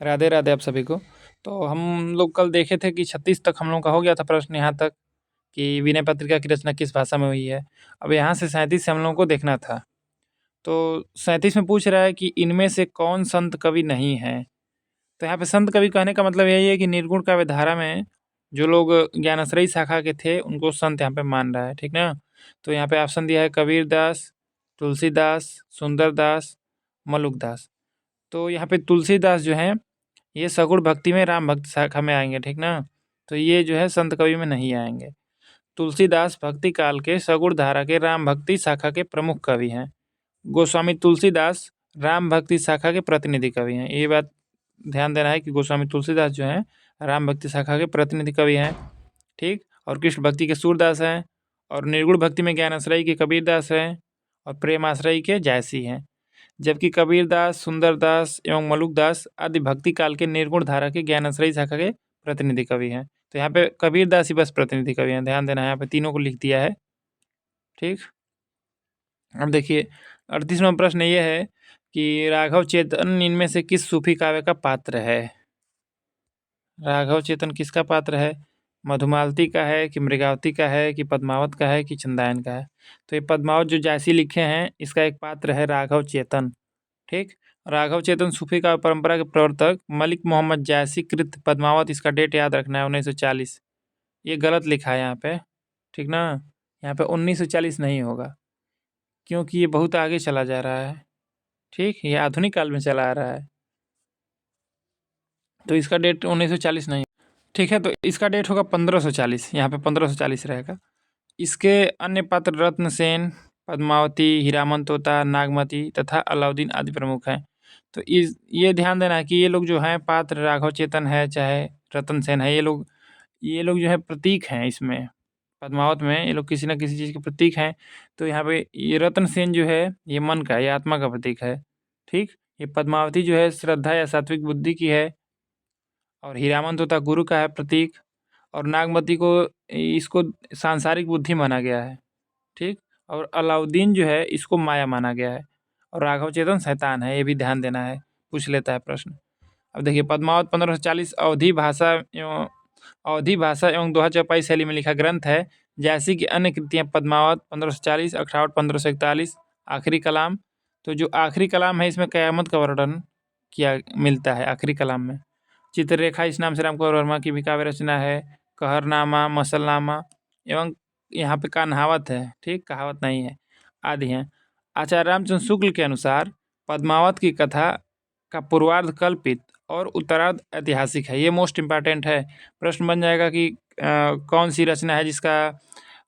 राधे राधे आप सभी को। तो हम लोग कल देखे थे कि 36 तक हम लोग का हो गया था प्रश्न यहाँ तक कि विनय पत्रिका की रचना किस भाषा में हुई है। अब यहाँ से 37 से हम लोगों को देखना था। तो 37 में पूछ रहा है कि इनमें से कौन संत कवि नहीं है। तो यहाँ पे संत कवि कहने का मतलब यही है कि निर्गुण काव्य धारा में जो लोग ज्ञानाश्रयी शाखा के थे उनको संत यहाँ पे मान रहा है, ठीक ना। तो यहाँ पे ऑप्शन दिया है कबीर दास, तुलसीदास, सुंदरदास, मलुकदास। तो यहाँ पे तुलसीदास जो है ये सगुण भक्ति में राम भक्त शाखा में आएंगे, ठीक ना। तो ये जो है संत कवि में नहीं आएंगे। तुलसीदास भक्ति काल के सगुण धारा के राम भक्ति शाखा के प्रमुख कवि हैं। गोस्वामी तुलसीदास राम भक्ति शाखा के प्रतिनिधि कवि हैं। ये बात ध्यान देना है कि गोस्वामी तुलसीदास जो हैं राम भक्ति शाखा के प्रतिनिधि कवि हैं, ठीक। और कृष्ण भक्ति के सूरदास हैं, और निर्गुण भक्ति में ज्ञान आश्रय के कबीरदास हैं, और प्रेम आश्रय के जायसी हैं। जबकि कबीरदास, सुंदरदास एवं मलुकदास आदि भक्ति काल के निर्गुण धारा के ज्ञानाश्रयी शाखा के प्रतिनिधि कवि हैं। तो यहाँ पे कबीरदास ही बस प्रतिनिधि कवि हैं, ध्यान देना है। यहाँ पे तीनों को लिख दिया है, ठीक। अब देखिए 38वां प्रश्न ये है कि राघव चेतन इनमें से किस सूफी काव्य का पात्र है। राघव चेतन किसका पात्र है? मधुमालती का है कि मृगावती का है कि पद्मावत का है कि चंदायन का है। तो ये पद्मावत जो जायसी लिखे हैं इसका एक पात्र है राघव चेतन, ठीक। राघव चेतन सूफी काव्य परंपरा के प्रवर्तक मलिक मोहम्मद जायसी कृत पद्मावत, इसका डेट याद रखना है 1940। ये गलत लिखा है यहाँ पे, ठीक ना। यहाँ पे 1940 नहीं होगा क्योंकि ये बहुत आगे चला जा रहा है, ठीक। ये आधुनिक काल में चला आ रहा है, तो इसका डेट 1940 नहीं, ठीक है। तो इसका डेट होगा 1540, यहाँ पे 1540 रहेगा। इसके अन्य पात्र रत्नसेन, पद्मावती, हीरामन तोता, नागमती तथा अलाउद्दीन आदि प्रमुख हैं। तो इस ये ध्यान देना कि ये लोग जो हैं पात्र, राघव चेतन है चाहे रतन सेन है, ये लोग जो है प्रतीक हैं इसमें। पद्मावत में ये लोग किसी न किसी चीज़ के प्रतीक हैं। तो यहाँ पे ये रतन सेन जो है ये मन का, ये आत्मा का प्रतीक है, ठीक। ये पद्मावती जो है श्रद्धा या सात्विक बुद्धि की है, और हीरामन तोता गुरु का है प्रतीक, और नागमती को इसको सांसारिक बुद्धि माना गया है, ठीक। और अलाउद्दीन जो है इसको माया माना गया है, और राघव चेतन शैतान है। ये भी ध्यान देना है, पूछ लेता है प्रश्न। अब देखिए पद्मावत 1540 अवधी भाषा एवं दोहा चौपाई शैली में लिखा ग्रंथ है। जैसी कि अन्य कृतियाँ पद्मावत 1540, अखावट 1541, आखिरी कलाम। तो जो आखिरी कलाम है इसमें कयामत का वर्णन किया मिलता है आखिरी कलाम में। चित्ररेखा इस नाम से राम कुंवर वर्मा की भी काव्य रचना है। कहरनामा, मसलनामा एवं यहाँ पे कान्हावत है, ठीक, कहावत नहीं है, आदि हैं। आचार्य रामचंद्र शुक्ल के अनुसार पद्मावत की कथा का पूर्वार्ध कल्पित और उत्तरार्ध ऐतिहासिक है। ये मोस्ट इम्पॉर्टेंट है, प्रश्न बन जाएगा कि कौन सी रचना है जिसका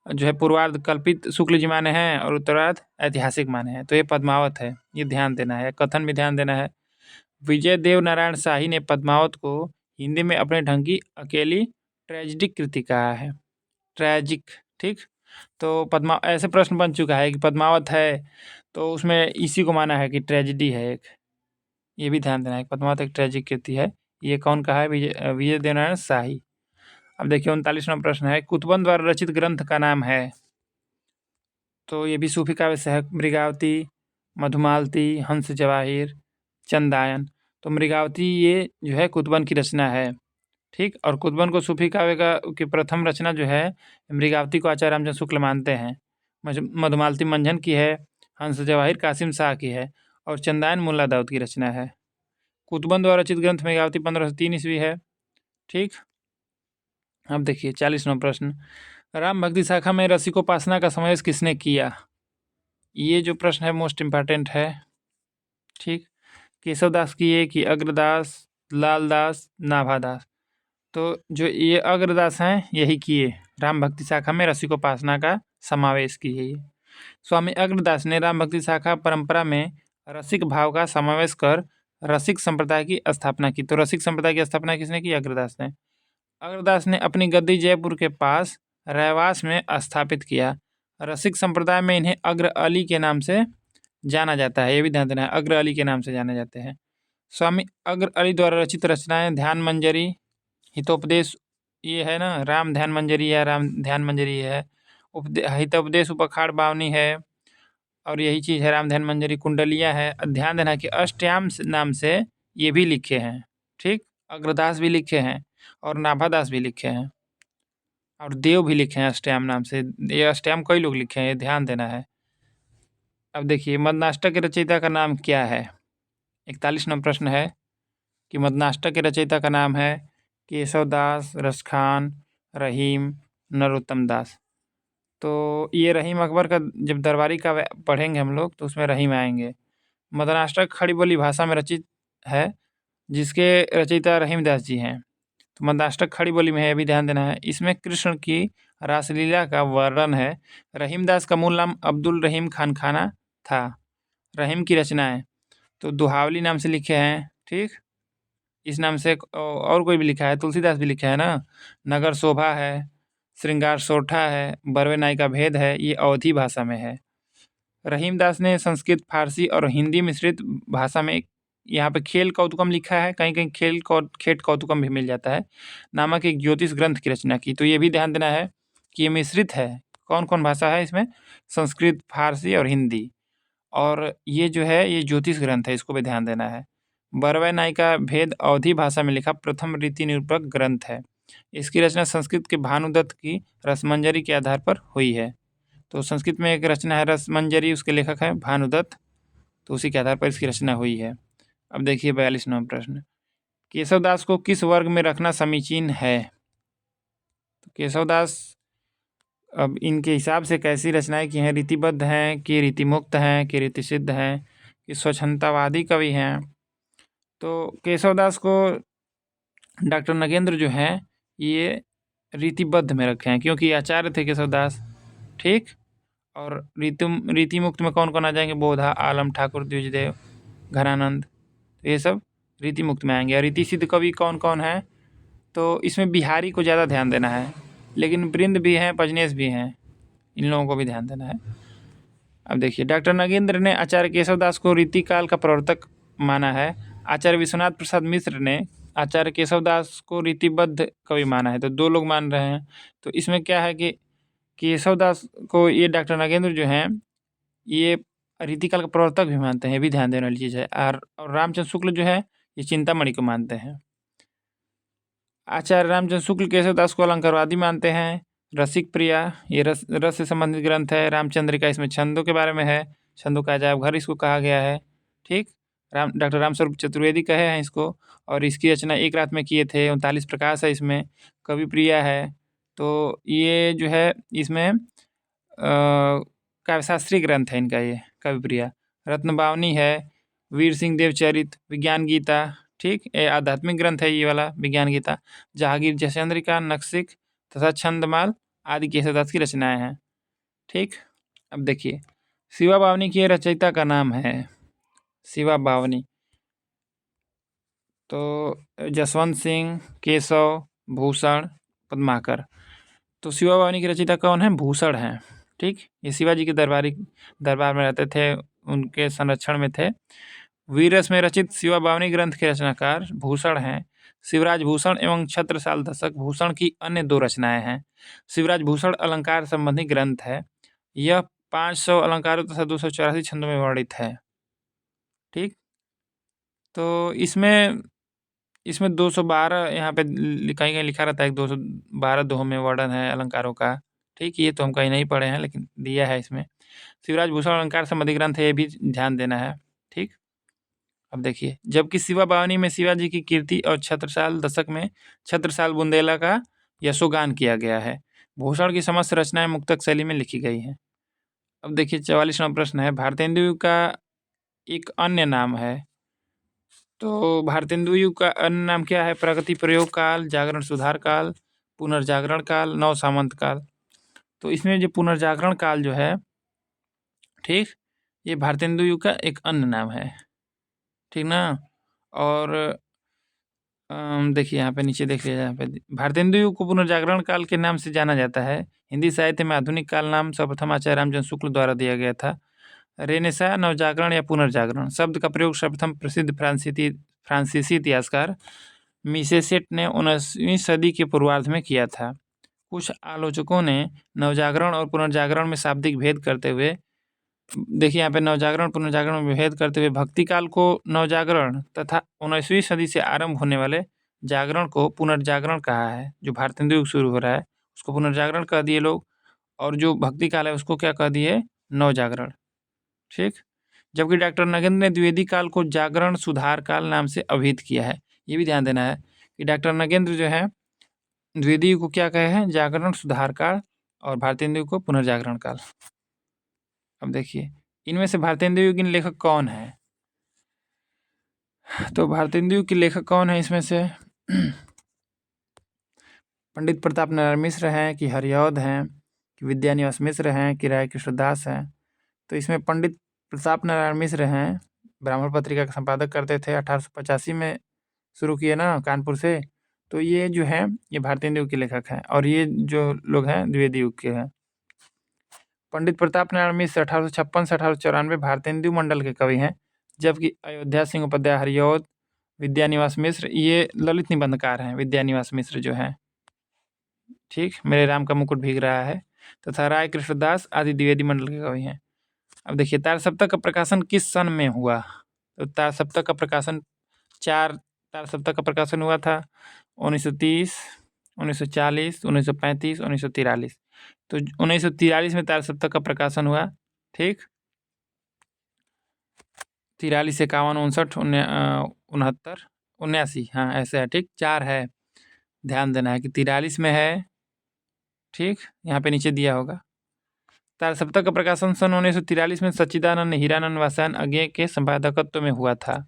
जो है पूर्वार्ध कल्पित शुक्ल जी माने हैं और उत्तरार्ध ऐतिहासिक माने हैं। तो ये पद्मावत है, ये ध्यान देना है। कथन भी ध्यान देना है। विजय देव नारायण शाही ने पद्मावत को हिंदी में अपने ढंग की अकेली ट्रेजिडिक कृति कहा है, ट्रेजिक, ठीक। तो पद्मा ऐसे प्रश्न बन चुका है कि पद्मावत है तो उसमें इसी को माना है कि ट्रेजिडी है एक। ये भी ध्यान देना है, पद्मावत एक ट्रेजिक कृति है। ये कौन कहा है? विजय देव नारायण शाही। अब देखिए 39वां प्रश्न है, कुतुबन द्वारा रचित ग्रंथ का नाम है। तो ये भी सूफी काव्य से है। मृगावती, मधुमालती, हंस जवाहिर, चंदायन। तो मृगावती ये जो है कुतुबन की रचना है, ठीक। और कुतुबन को सूफी काव्य की प्रथम रचना जो है मृगावती को आचार्य रामचंद्र शुक्ल मानते हैं। मधुमालती मंझन की है, हंस जवाहिर कासिम शाह की है, और चंदायन मुल्ला दाऊद की रचना है। कुतुबन द्वारा रचित ग्रंथ मृगावती 1503 ईस्वी है, ठीक। अब देखिए 40वां प्रश्न, राम भक्ति शाखा में रसिकोपासना का समावेश किसने किया? ये जो प्रश्न है मोस्ट इम्पॉर्टेंट है, ठीक। केशवदास किए कि अग्रदास, लालदास, नाभादास। तो जो ये अग्रदास हैं यही किए, राम भक्ति शाखा में रसिकोपासना का समावेश किए। ये स्वामी अग्रदास ने राम भक्ति शाखा परंपरा में रसिक भाव का समावेश कर रसिक संप्रदाय की स्थापना की। तो रसिक संप्रदाय की स्थापना किसने की? अग्रदास ने। अग्रदास ने अपनी गद्दी जयपुर के पास रहवास में स्थापित किया। रसिक संप्रदाय में इन्हें अग्र अली के नाम से जाना जाता है। ये भी ध्यान देना है, अग्र अली के नाम से जाने जाते हैं। स्वामी अग्र अली द्वारा रचित रचनाएं ध्यान मंजरी, हितोपदेश, ये है ना, राम ध्यान मंजरी है, राम ध्यान मंजरी है। हितोपदेश उपखाड़ बावनी है, और यही चीज़ है राम ध्यान मंजरी। कुंडलिया है। ध्यान देना कि अष्टयाम नाम से ये भी लिखे हैं, ठीक, अग्रदास भी लिखे हैं और नाभादास भी लिखे हैं और देव भी लिखे हैं अष्टयाम नाम से। ये अष्टयाम कई लोग लिखे हैं, ये ध्यान देना है। अब देखिए मदनाष्टक के रचयिता का नाम क्या है। 41 नंबर प्रश्न है कि मदनाष्टक के रचयिता का नाम है केशव दास, रसखान, रहीम, नरोत्तम दास। तो ये रहीम अकबर का जब दरबारी का पढ़ेंगे हम लोग तो उसमें रहीम आएंगे। मदनाष्टक खड़ी बोली भाषा में रचित है जिसके रचयिता रहीमदास जी हैं। तो मदनाष्टक खड़ी बोली में है, अभी ध्यान देना है। इसमें कृष्ण की रासलीला का वर्णन है। रहीमदास का मूल नाम अब्दुल रहीम खान खाना था। रहीम की रचनाएं तो दुहावली नाम से लिखे हैं, ठीक। इस नाम से और कोई भी लिखा है, तुलसीदास भी लिखा है ना। नगर शोभा है, श्रृंगार सोठा है, बरवे नाई का भेद है, ये अवधी भाषा में है। रहीमदास ने संस्कृत, फारसी और हिंदी मिश्रित भाषा में यहाँ पे खेल कौतुकम लिखा है, कहीं कहीं खेट कौतुकम भी मिल जाता है, नामक एक ज्योतिष ग्रंथ की रचना की। तो ये भी ध्यान देना है कि ये मिश्रित है। कौन कौन भाषा है इसमें? संस्कृत, फारसी और हिंदी। और ये जो है ये ज्योतिष ग्रंथ है, इसको भी ध्यान देना है। बरवे नाई का भेद अवधी भाषा में लिखा प्रथम रीति निरूपक ग्रंथ है। इसकी रचना संस्कृत के भानुदत्त की रसमंजरी के आधार पर हुई है। तो संस्कृत में एक रचना है रसमंजरी, उसके लेखक है भानुदत्त, तो उसी के आधार पर इसकी रचना हुई है। अब देखिए 42 नंबर प्रश्न, केशवदास को किस वर्ग में रखना समीचीन है? तो केशवदास अब इनके हिसाब से कैसी रचनाएं की हैं? रीतिबद्ध हैं कि रीतिमुक्त हैं कि रीतिसिद्ध हैं कि स्वच्छंदतावादी कवि हैं? तो केशवदास को डॉक्टर नगेंद्र जो हैं ये रीतिबद्ध में रखे हैं क्योंकि आचार्य थे केशवदास, ठीक। और रीति मुक्त में कौन कौन आ जाएंगे? बोधा, आलम, ठाकुर, द्विजदेव, घनानंद, तो ये सब रीति मुक्त में आएंगे। और रीति सिद्ध कवि कौन कौन है? तो इसमें बिहारी को ज़्यादा ध्यान देना है, लेकिन वृंद भी हैं, पजनेश भी हैं, इन लोगों को भी ध्यान देना है। अब देखिए डॉक्टर नगेंद्र ने आचार्य केशवदास को रीतिकाल का प्रवर्तक माना है। आचार्य विश्वनाथ प्रसाद मिश्र ने आचार्य केशवदास को रीतिबद्ध कवि माना है। तो दो लोग मान रहे हैं। तो इसमें क्या है कि केशवदास को ये डॉक्टर नगेंद्र जो हैं ये रीतिकाल का प्रवर्तक भी मानते हैं, ये भी ध्यान देने वाली चीज़ है। और रामचंद्र शुक्ल जो है ये चिंतामणि को मानते हैं। आचार्य रामचंद्र शुक्ल केशवदास को अलंकारवादी मानते हैं। रसिक प्रिया ये रस से संबंधित ग्रंथ है। रामचंद्रिका इसमें छंदों के बारे में है, छंदों का अजायब घर इसको कहा गया है, ठीक। डॉक्टर रामस्वरूप चतुर्वेदी कहे हैं इसको, और इसकी रचना एक रात में किए थे। 39 प्रकाश है इसमें। कवि प्रिया है, तो ये जो है इसमें काव्यशास्त्रीय ग्रंथ है इनका, ये कवि प्रिया। रत्नबावनी है, वीर सिंह देवचरित, विज्ञान गीता, ठीक। ये आध्यात्मिक ग्रंथ है ये वाला विज्ञान गीता। जहांगीर जयचंद्रिका, नक्सिक तथा छंदमाल आदि केशवदास की रचनाएं हैं, ठीक। अब देखिए शिवा बावनी के रचयिता का नाम है शिवा बावनी। तो जसवंत सिंह, केशव, भूषण, पद्माकर। तो शिवा बावनी के रचयिता कौन है? भूषण हैं, ठीक। ये शिवाजी के दरबार में रहते थे, उनके संरक्षण में थे। वीररस में रचित शिवा बावनी ग्रंथ के रचनाकार भूषण हैं। शिवराज भूषण एवं छत्रसाल दशक भूषण की अन्य दो रचनाएं हैं। शिवराज भूषण अलंकार संबंधी ग्रंथ है। यह 500 अलंकारों तथा 284 छंदों में वर्णित है, ठीक। तो इसमें 212 यहाँ पे कहीं कहीं लिखा रहता है, 212 दोहों में वर्णन है अलंकारों का, ठीक। ये तो हम कहीं नहीं पढ़े हैं लेकिन दिया है इसमें। शिवराज भूषण अलंकार संबंधी ग्रंथ है, ये भी ध्यान देना है, ठीक। अब देखिए जबकि शिवा बावनी में शिवाजी की कीर्ति और छत्रसाल दशक में छत्रसाल बुंदेला का यशोगान किया गया है। भूषण की समस्त रचनाएं मुक्तक शैली में लिखी गई हैं। अब देखिए 44वां प्रश्न है, भारतेंदु का एक अन्य नाम है। तो भारतेंदु युग का अन्य नाम क्या है? प्रगति प्रयोग काल, जागरण सुधार काल, पुनर्जागरण काल, नव सामंत काल। तो इसमें जो पुनर्जागरण काल जो है, ठीक, ये भारतेंदु युग का एक अन्य नाम है, ठीक ना। और देखिए यहाँ पे नीचे देख लीजिए, यहाँ पे भारतेंदु युग को पुनर्जागरण काल के नाम से जाना जाता है। हिंदी साहित्य में आधुनिक काल नाम सर्वप्रथम आचार्य रामचंद्र शुक्ल द्वारा दिया गया था। रेनेसा, नवजागरण या पुनर्जागरण शब्द का प्रयोग सर्वप्रथम प्रसिद्ध फ्रांसीसी इतिहासकार मिसेसेट ने 19वीं सदी के पूर्वार्ध में किया था। कुछ आलोचकों ने नवजागरण और पुनर्जागरण में शाब्दिक भेद करते हुए देखिए यहाँ पे नवजागरण पुनर्जागरण में भेद करते हुए भक्ति काल को नवजागरण तथा 19वीं सदी से आरंभ होने वाले जागरण को पुनर्जागरण कहा है। जो भारतेंदु युग शुरू हो रहा है उसको पुनर्जागरण कह दिए लोग, और जो भक्ति काल है उसको क्या कह दिए, नवजागरण। ठीक। जबकि डॉक्टर नगेंद्र ने द्विवेदी काल को जागरण सुधार काल नाम से अभिहित किया है। ये भी ध्यान देना है कि डॉक्टर नगेंद्र जो है द्विवेदी को क्या कहे हैं, जागरण सुधार काल, और भारतेंदु को पुनर्जागरण काल। अब देखिए इनमें से भारतेंदु युगीन लेखक कौन है, तो भारतेंदु युग के लेखक कौन है इसमें से पंडित प्रताप नारायण मिश्र हैं कि हरिऔध हैं कि विद्यानिवास मिश्र हैं कि राय कृष्णदास हैं। तो इसमें पंडित प्रताप नारायण मिश्र हैं, ब्राह्मण पत्रिका के संपादक करते थे, 1885 में शुरू किए ना कानपुर से। तो ये जो है ये भारतेंदु युग के लेखक हैं, और ये जो लोग हैं द्विवेदी युग के हैं। पंडित प्रताप नारायण मिश्र 1856 से 1894 भारतेंदु मंडल के कवि हैं, जबकि अयोध्या सिंह उपाध्याय, हरिऔध, विद्यानिवास मिश्र ये ललित निबंधकार हैं। विद्यानिवास मिश्र जो हैं, ठीक, मेरे राम का मुकुट भीग रहा है, तथा राय कृष्णदास आदि द्विवेदी मंडल के कवि हैं। अब देखिए तार सप्तक का प्रकाशन किस सन में हुआ, तो तार सप्तक का प्रकाशन 4 तार सप्तक का प्रकाशन हुआ था 1930, 1940, 1935, 1943। तो 1943 में तार सप्तक का प्रकाशन हुआ। ठीक, 43, 51, 59, 69, 79, हाँ ऐसे है। ठीक, 4 है, ध्यान देना है कि 43 में है। ठीक, यहाँ पे नीचे दिया होगा। तार सप्तक का प्रकाशन सन 1943 में सच्चिदानंद हीरानंद वासवान अज्ञे के संपादकत्व में हुआ था।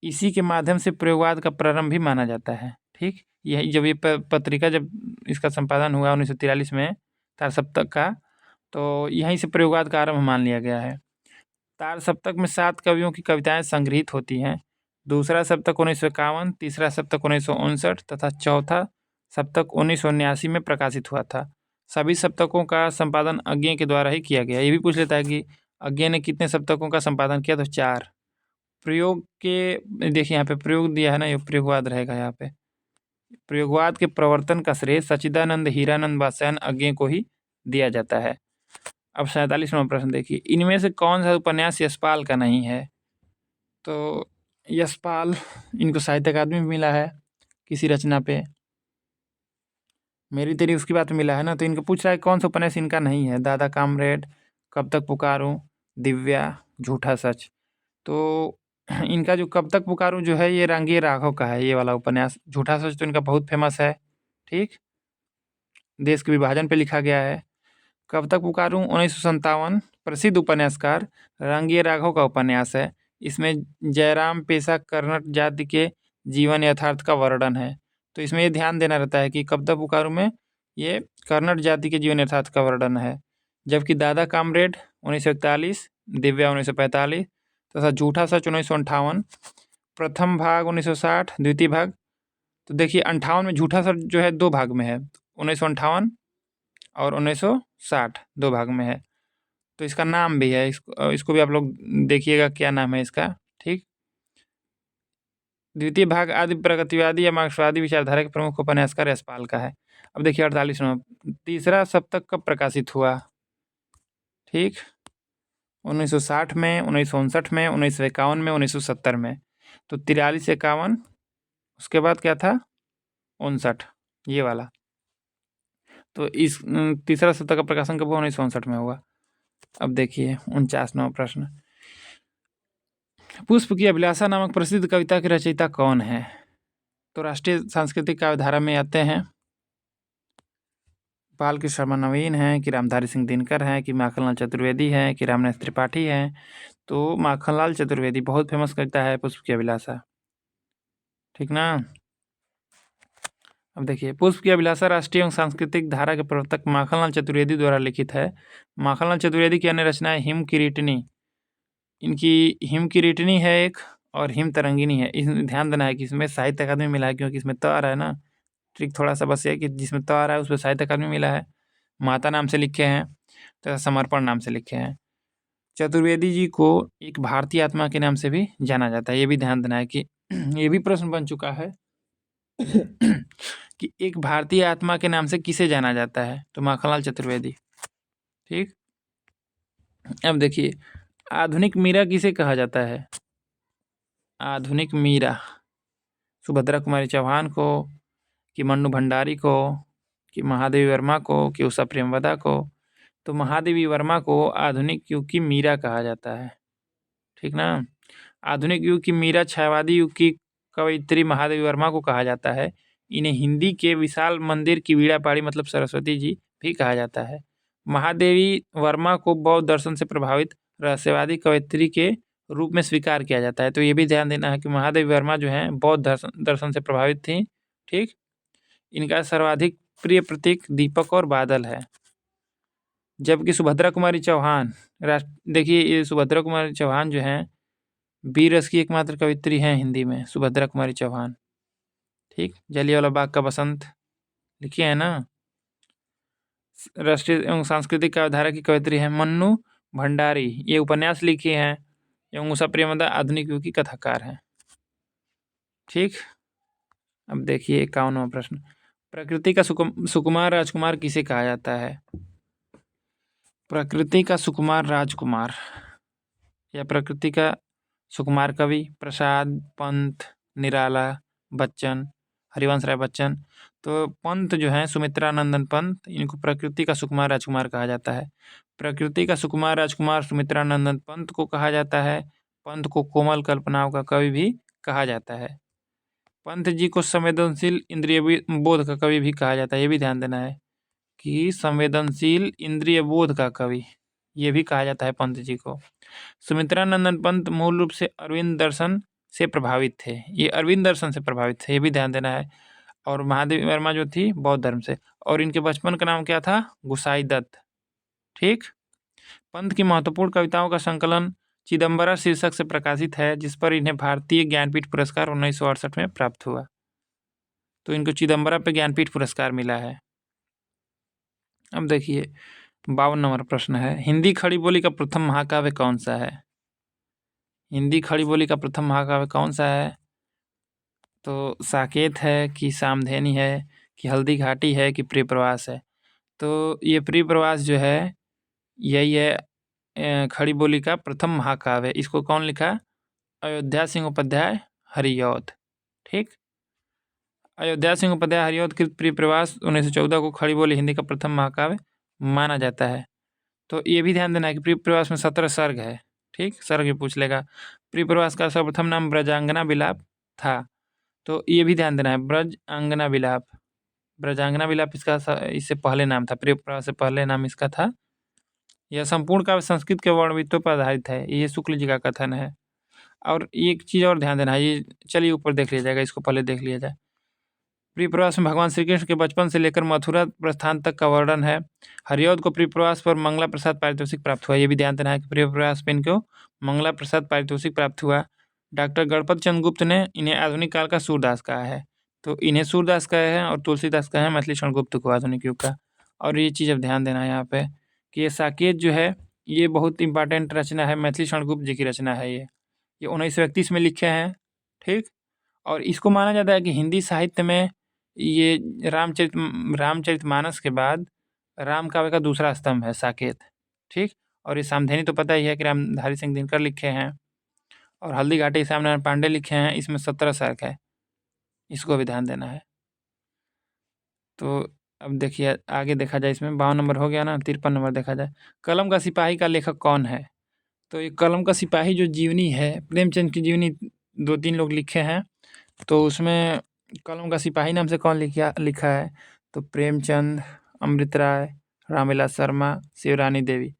इसी के माध्यम से प्रयोगवाद का प्रारंभ भी माना जाता है। ठीक, यही जब ये पत्रिका जब इसका संपादन हुआ 1943 में तार सप्तक का, तो यहीं से प्रयोगवाद का आरंभ मान लिया गया है। तार सप्तक में 7 कवियों की कविताएं संग्रहित होती हैं। दूसरा सप्तक 1951, तीसरा सप्तक 1959 तथा चौथा सप्तक 1979 में प्रकाशित हुआ था। सभी सप्तकों का संपादन अज्ञे के द्वारा ही किया गया। ये भी पूछ लेता है कि अज्ञे ने कितने सप्तकों का संपादन किया, तो 4। प्रयोग के देखिए यहाँ पे प्रयोग दिया है ना, ये प्रयोगवाद रहेगा यहाँ पे। प्रयोगवाद के प्रवर्तन का श्रेय सच्चिदानंद हीरानंद वासवान अज्ञे को ही दिया जाता है। अब 47वां प्रश्न देखिए, इनमें से कौन सा उपन्यास यशपाल का नहीं है, तो यशपाल इनको साहित्य अकादमी में मिला है किसी रचना पे, मेरी तेरी उसकी बात में मिला है ना। तो इनको पूछ रहा है कौन सा उपन्यास इनका नहीं है, दादा कामरेड, कब तक पुकारूं, दिव्या, झूठा सच। तो इनका जो कब तक पुकारूं जो है ये रांगे राघव का है, ये वाला उपन्यास। झूठा सच तो इनका बहुत फेमस है। ठीक, देश के विभाजन पे लिखा गया है। कब तक पुकारूं 1957 प्रसिद्ध उपन्यासकार रांगे राघव का उपन्यास है। इसमें जयराम पेशा कर्नट जाति के जीवन यथार्थ का वर्णन है। तो इसमें ये ध्यान देना रहता है कि कब तक पुकारूं में ये कर्नट जाति के जीवन यथार्थ का वर्णन है। जबकि दादा कामरेड 1941, दिव्या 1945 तथा झूठा सच 1958, प्रथम भाग 1960, द्वितीय भाग। तो देखिए 58 में झूठा सच जो है 2 भाग में है, 1958 और 1960 2 भाग में है। तो इसका नाम भी है, इसको भी आप लोग देखिएगा क्या नाम है इसका। ठीक, द्वितीय भाग आदि प्रगतिवादी या मार्क्सवादी विचारधारा के प्रमुख उपन्यासकार यशपाल का है। अब देखिए 48वां, तीसरा सप्तक कब प्रकाशित हुआ। ठीक, 1960 में, 1959 में, 1951 में, 1970 में। तो 43, 51, उसके बाद क्या था 59, ये वाला। तो इस तीसरा सप्तक का प्रकाशन कब हुआ, 1959 में हुआ। अब देखिए 49वां प्रश्न, पुष्प की अभिलाषा नामक प्रसिद्ध कविता के रचयिता कौन है, तो राष्ट्रीय सांस्कृतिक काव्यधारा में आते हैं बाल कृष्ण शर्मा नवीन हैं कि रामधारी सिंह दिनकर हैं कि माखनलाल चतुर्वेदी हैं कि रामनाथ त्रिपाठी हैं। तो माखनलाल चतुर्वेदी बहुत फेमस कविता है पुष्प की अभिलाषा। ठीक ना। अब देखिए पुष्प की अभिलाषा राष्ट्रीय एवं सांस्कृतिक धारा के प्रवर्तक माखनलाल चतुर्वेदी द्वारा लिखित है। माखनलाल चतुर्वेदी की अन्य रचनाएं हिम किरीटनी, इनकी हिम किरीटनी है एक, और हिम तरंगिनी है। इसमें ध्यान देना है कि इसमें साहित्य अकादमी मिला है, क्योंकि इसमें त आ रहा है ना। ट्रिक थोड़ा सा बस ये कि जिसमें त आ रहा है उस पर साहित्य अकादमी मिला है। माता नाम से लिखे हैं तथा समर्पण नाम से लिखे हैं। चतुर्वेदी जी को एक भारतीय आत्मा के नाम से भी जाना जाता है। ये भी ध्यान देना है कि ये भी प्रश्न बन चुका है कि एक भारतीय आत्मा के नाम से किसे जाना जाता है, तो माखनलाल चतुर्वेदी। ठीक, अब देखिए, आधुनिक मीरा किसे कहा जाता है? आधुनिक मीरा सुभद्रा कुमारी चौहान को, कि मन्नू भंडारी को, कि महादेवी वर्मा को, कि उषा प्रेमवदा को? तो महादेवी वर्मा को आधुनिक युग की मीरा कहा जाता है, ठीक ना। आधुनिक युग की मीरा छायावादी युग की कवयित्री महादेवी वर्मा को कहा जाता है। इन्हें हिंदी के विशाल मंदिर की वीणा पाड़ी मतलब सरस्वती जी भी कहा जाता है। महादेवी वर्मा को बौद्ध दर्शन से प्रभावित रहस्यवादी कवयित्री के रूप में स्वीकार किया जाता है। तो ये भी ध्यान देना है कि महादेवी वर्मा जो हैं बौद्ध दर्शन से प्रभावित थी, ठीक। इनका सर्वाधिक प्रिय प्रतीक दीपक और बादल है। जबकि सुभद्रा कुमारी चौहान देखिए, ये सुभद्रा कुमारी चौहान जो हैं वीर रस की एकमात्र कवित्री हैं हिंदी में, सुभद्रा कुमारी चौहान, ठीक। जलियांवाला बाग का बसंत लिखी है ना। राष्ट्रीय एवं सांस्कृतिक काव्यधारा की कवित्री है मन्नू भंडारी, ये उपन्यास लिखे हैं। एवं उषा प्रेमवदा आधुनिक युग की कथाकार हैं, ठीक। अब देखिए 51वां प्रश्न, प्रकृति का सुकुमार राजकुमार किसे कहा जाता है? प्रकृति का सुकुमार राजकुमार या प्रकृति का सुकुमार कवि प्रसाद, पंत, निराला, बच्चन, हरिवंश राय बच्चन। तो पंत जो हैं सुमित्रा नंदन पंत, इनको प्रकृति का सुकुमार राजकुमार कहा जाता है। प्रकृति का सुकुमार राजकुमार सुमित्रा नंदन पंत को कहा जाता है। पंत को कोमल कल्पनाओं का कवि भी कहा जाता है। पंत जी को संवेदनशील इंद्रिय बोध का कवि भी कहा जाता है। ये भी ध्यान देना है कि संवेदनशील इंद्रिय बोध का कवि ये भी कहा जाता है पंत जी को। सुमित्रा नंदन पंत मूल रूप से अरविंद दर्शन से प्रभावित थे, ये अरविंद दर्शन से प्रभावित थे, ये भी ध्यान देना है। और महादेवी वर्मा जो थी बौद्ध धर्म से, और इनके बचपन का नाम क्या था? गुसाई दत्त, ठीक। पंत की महत्वपूर्ण कविताओं का संकलन चिदम्बरा शीर्षक से प्रकाशित है, जिस पर इन्हें भारतीय ज्ञानपीठ पुरस्कार 1968 में प्राप्त हुआ। तो इनको चिदम्बरा पे ज्ञानपीठ पुरस्कार मिला है। अब देखिए 52 नंबर प्रश्न है, हिंदी खड़ी बोली का प्रथम महाकाव्य कौन सा है? हिंदी खड़ी बोली का प्रथम महाकाव्य कौन सा है? तो साकेत है, कि सामधेनी है, कि हल्दी घाटी है, कि प्रिय प्रवास है? तो ये प्रिय प्रवास जो है यही है खड़ी बोली का प्रथम महाकाव्य। इसको कौन लिखा? अयोध्या सिंह उपाध्याय हरिऔध, ठीक। अयोध्या सिंह उपाध्याय हरिऔध कृत प्रिय प्रवास 1914 को खड़ी बोली हिंदी का प्रथम महाकाव्य माना जाता है। तो ये भी ध्यान देना है कि प्रिय प्रवास में 17 सर्ग है, ठीक। सर्ग भी पूछ लेगा। प्रिय प्रवास का सर्वप्रथम नाम ब्रजांगना विलाप था, तो ये भी ध्यान देना है। ब्रजांगना विलाप, ब्रजांगना विलाप इससे पहले नाम था, प्रिय प्रवास से पहले नाम इसका था। यह संपूर्ण काव्य संस्कृत के वर्णवित्तों पर आधारित है, ये शुक्ल जी का कथन है। और एक चीज़ और ध्यान देना है, ये चलिए ऊपर देख लिया जाएगा, इसको पहले देख लिया जाए। प्रिय प्रवास में भगवान श्री कृष्ण के बचपन से लेकर मथुरा प्रस्थान तक का वर्णन है। हरिऔध को प्रिय प्रवास पर मंगला प्रसाद पारितोषिक प्राप्त हुआ, ये भी ध्यान देना है कि प्रिय प्रवास पर इनको मंगला प्रसाद पारितोषिक प्राप्त हुआ। डॉक्टर गणपत चंद्र गुप्त ने इन्हें आधुनिक काल का सूरदास कहा है, तो इन्हें सूरदास कहा है, और तुलसीदास कहा है मैथिली क्षण गुप्त को आधुनिक युग का। और ये चीज़ अब ध्यान देना है यहाँ पे कि ये साकेत जो है ये बहुत इंपॉर्टेंट रचना है, मैथिली क्षण गुप्त जी की रचना है। ये 1931 में लिखे हैं, ठीक। और इसको माना जाता है कि हिंदी साहित्य में ये रामचरितमानस के बाद राम काव्य का दूसरा स्तंभ है साकेत, ठीक। और ये सामधेनी तो पता ही है कि रामधारी सिंह दिनकर लिखे हैं, और हल्दी घाटी श्यामनारायण पांडे लिखे हैं, इसमें 17 सर्ग है, इसको भी ध्यान देना है। तो अब देखिए आगे देखा जाए, इसमें 52 नंबर हो गया ना, 53 नंबर देखा जाए, कलम का सिपाही का लेखक कौन है? तो ये कलम का सिपाही जो जीवनी है, प्रेमचंद की जीवनी 2-3 लोग लिखे हैं, तो उसमें कलम का सिपाही नाम से कौन लिखा है? तो प्रेमचंद, अमृत राय, रामविलास शर्मा, शिवरानी देवी।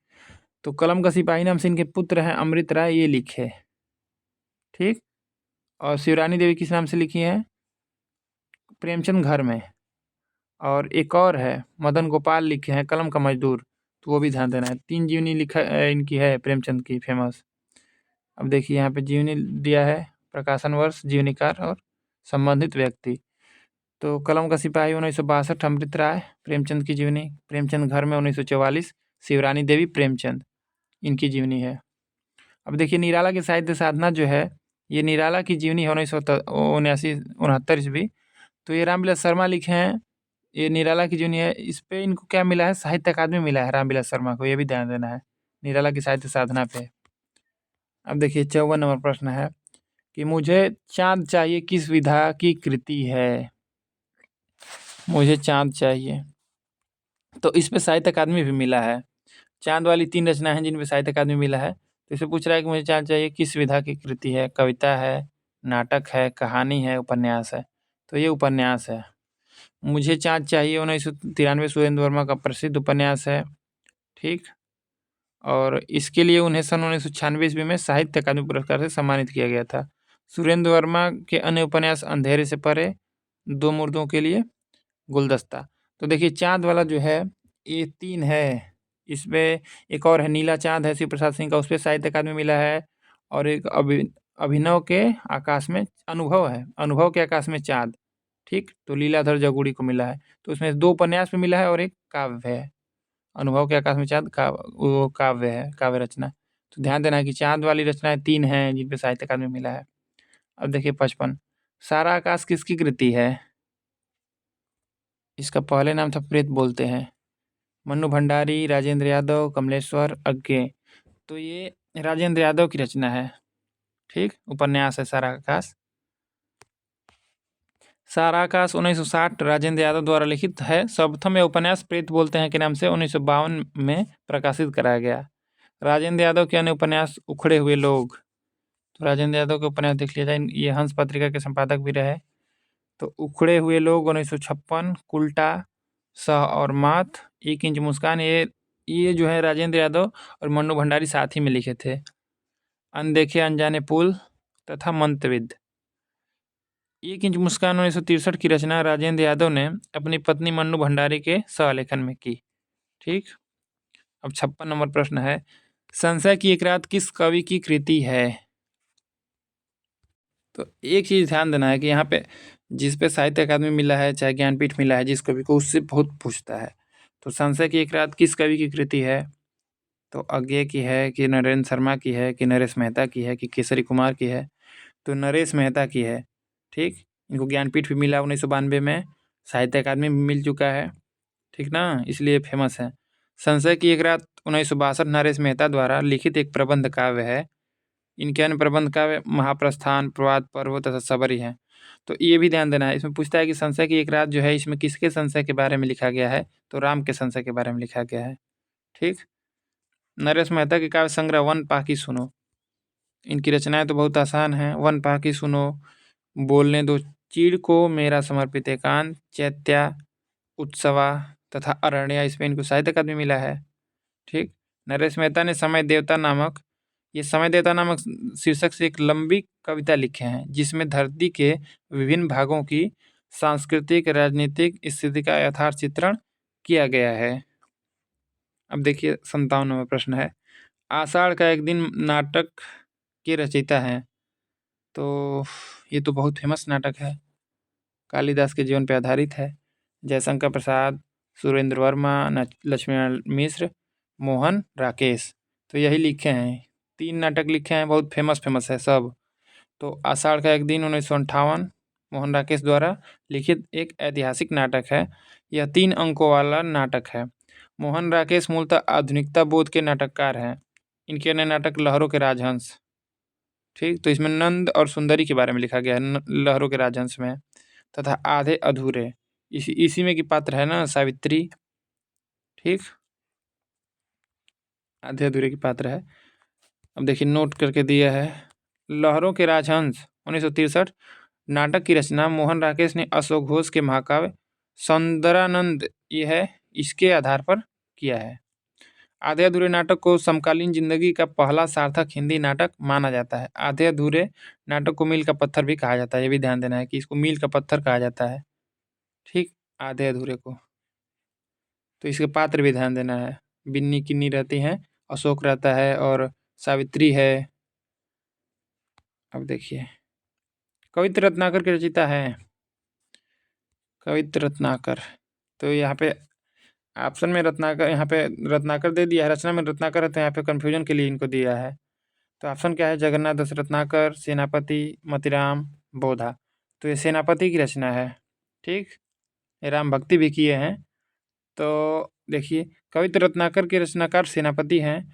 तो कलम का सिपाही नाम से इनके पुत्र हैं अमृत राय, ये लिखे, ठीक। और शिवरानी देवी किस नाम से लिखी है? प्रेमचंद घर में। और एक और है मदन गोपाल लिखे हैं कलम का मजदूर, तो वो भी ध्यान देना है। 3 जीवनी लिखा इनकी है प्रेमचंद की फेमस। अब देखिए यहाँ पे जीवनी दिया है, प्रकाशन वर्ष, जीवनीकार और संबंधित व्यक्ति। तो कलम का सिपाही 1962 अमृत राय, प्रेमचंद की जीवनी। प्रेमचंद घर में 1944 शिवरानी देवी प्रेमचंद, इनकी जीवनी है। अब देखिए निराला की साहित्य साधना जो है, ये निराला की जीवनी है 1979 ईस्वी। तो ये रामविलास शर्मा लिखे हैं, ये निराला की जीवनी है। इस पे इनको क्या मिला है? साहित्य अकादमी मिला है रामविलास शर्मा को, ये भी ध्यान देना है। निराला की साहित्य साधना पे। अब देखिए 54 नंबर प्रश्न है कि मुझे चाँद चाहिए किस विधा की कृति है? मुझे चाँद चाहिए, तो इस पे साहित्य अकादमी भी मिला है। चाँद वाली 3 रचनाएँ हैं जिन पे साहित्य अकादमी मिला है। तो इसमें पूछ रहा है कि मुझे चाँद चाहिए किस विधा की कृति है? कविता है, नाटक है, कहानी है, उपन्यास है? तो ये उपन्यास है। मुझे चाँद चाहिए 1993 सुरेंद्र वर्मा का प्रसिद्ध उपन्यास है, ठीक? और इसके लिए उन्हें सन 1996 ईस्वी में साहित्य अकादमी पुरस्कार से सम्मानित किया गया था। सुरेंद्र वर्मा के अन्य उपन्यास अंधेरे से परे, दो मुर्दों के लिए, गुलदस्ता। तो देखिए चाँद वाला जो है ये 3 है। इसमें एक और है नीला चाँद है शिव प्रसाद सिंह का, उस पे साहित्य अकादमी मिला है। और एक अभिनव के आकाश में अनुभव है, अनुभव के आकाश में चाँद, ठीक? तो लीलाधर जगुड़ी को मिला है। तो उसमें 2 उपन्यास में मिला है और एक काव्य है। अनुभव के आकाश में चाँद वो काव्य है, काव्य रचना। तो ध्यान देना है कि चाँद वाली रचनाएँ 3 हैं जिन पे साहित्य अकादमी मिला है। अब देखिए 55 सारा आकाश किसकी कृति है? इसका पहले नाम था प्रेत बोलते हैं। मन्नू भंडारी, राजेंद्र यादव, कमलेश्वर अज्ञे। तो ये राजेंद्र यादव की रचना है, ठीक? उपन्यास है सारा आकाश। सारा आकाश 1960 राजेंद्र यादव द्वारा लिखित है। सर्वप्रथम यह उपन्यास प्रेत बोलते हैं के नाम से 1952 में प्रकाशित कराया गया। राजेंद्र यादव के अन्य उपन्यास उखड़े हुए लोग। तो राजेंद्र यादव के उपन्यास देख लिया जाए, ये हंस पत्रिका के संपादक भी रहे। तो उखड़े हुए लोग 1956, उल्टा, सह और माथ, 1 इंच मुस्कान, ये जो है राजेंद्र यादव और मन्नू भंडारी साथ ही में लिखे थे। अनदेखे अनजाने पुल तथा मंत्रविद। 1 इंच मुस्कान 1963 की रचना राजेंद्र यादव ने अपनी पत्नी मन्नू भंडारी के सहलेखन में की, ठीक? अब 56 नंबर प्रश्न है, संशय की एक रात किस कवि की कृति है? तो एक चीज़ ध्यान देना है कि यहाँ पे जिस पे साहित्य अकादमी मिला है, चाहे ज्ञानपीठ मिला है, जिस कवि को, उससे बहुत पूछता है। तो संशय की एक रात किस कवि की कृति है? तो अज्ञे की है कि नरेंद्र शर्मा की है कि नरेश मेहता की है कि केसरी कुमार की है? तो नरेश मेहता की है, ठीक? इनको ज्ञानपीठ भी मिला 1992 में, साहित्य अकादमी भी मिल चुका है, ठीक ना? इसलिए फेमस है। संशय की एक रात 1962 नरेश मेहता द्वारा लिखित एक प्रबंध काव्य है। इनके अन्य प्रबंध काव्य महाप्रस्थान, प्रवाद पर्व तथा सबरी हैं। तो ये भी ध्यान देना है, इसमें पूछता है कि संशय की एक रात जो है इसमें किसके संशय के बारे में लिखा गया है? तो राम के संशय के बारे में लिखा गया है, ठीक? नरेश मेहता के काव्य संग्रह वन पाखी सुनो। इनकी रचनाएं तो बहुत आसान हैं। वन पाखी सुनो, बोलने दो चीड़ को, मेरा समर्पित एकांत, चैत्या, उत्सवा तथा अरण्या, इसमें इनको साहित्य अकादमी मिला है, ठीक? नरेश मेहता ने समय देवता नामक शीर्षक से एक लंबी कविता लिखे हैं जिसमें धरती के विभिन्न भागों की सांस्कृतिक राजनीतिक स्थिति का यथार्थ चित्रण किया गया है। अब देखिए 57 नंबर प्रश्न है, आषाढ़ का एक दिन नाटक के रचयिता हैं? तो ये तो बहुत फेमस नाटक है, कालिदास के जीवन पर आधारित है। जयशंकर प्रसाद, सुरेंद्र वर्मा, लक्ष्मीनारायण मिश्र, मोहन राकेश। तो यही लिखे हैं, 3 नाटक लिखे हैं, बहुत फेमस है सब। तो आषाढ़ का एक दिन 1958 मोहन राकेश द्वारा लिखित एक ऐतिहासिक नाटक है। यह 3 अंकों वाला नाटक है। मोहन राकेश मूलतः आधुनिकता बोध के नाटककार हैं। इनके अन्य नाटक लहरों के राजहंस, ठीक? तो इसमें नंद और सुंदरी के बारे में लिखा गया है लहरों के राजहंस में, तथा आधे अधूरे, इसी में की पात्र है ना सावित्री, ठीक? आधे अधूरे की पात्र है। अब देखिए नोट करके दिया है, लहरों के राजहंस 1963 नाटक की रचना मोहन राकेश ने अशोक घोष के महाकाव्य सौंदरानंद ये है इसके आधार पर किया है। आधे अधूरे नाटक को समकालीन जिंदगी का पहला सार्थक हिंदी नाटक माना जाता है। आधे अधूरे नाटक को मील का पत्थर भी कहा जाता है, ये भी ध्यान देना है कि इसको मील का पत्थर कहा जाता है, ठीक? आधे अधूरे को। तो इसके पात्र भी ध्यान देना है, बिन्नी किन्नी रहती हैं, अशोक रहता है और सावित्री है। अब देखिए कवित्र रत्नाकर के रचयिता है, कवित्र रत्नाकर। तो यहाँ पे ऑप्शन में रत्नाकर, यहाँ पे रत्नाकर दे दिया है, रचना में रत्नाकर है, तो यहाँ पे कन्फ्यूजन के लिए इनको दिया है। तो ऑप्शन क्या है? जगन्नाथ दास रत्नाकर, सेनापति, मतिराम, बोधा। तो ये सेनापति की रचना है, ठीक? ये राम भक्ति भी किए हैं। तो देखिए कवित्र रत्नाकर के रचनाकार सेनापति हैं।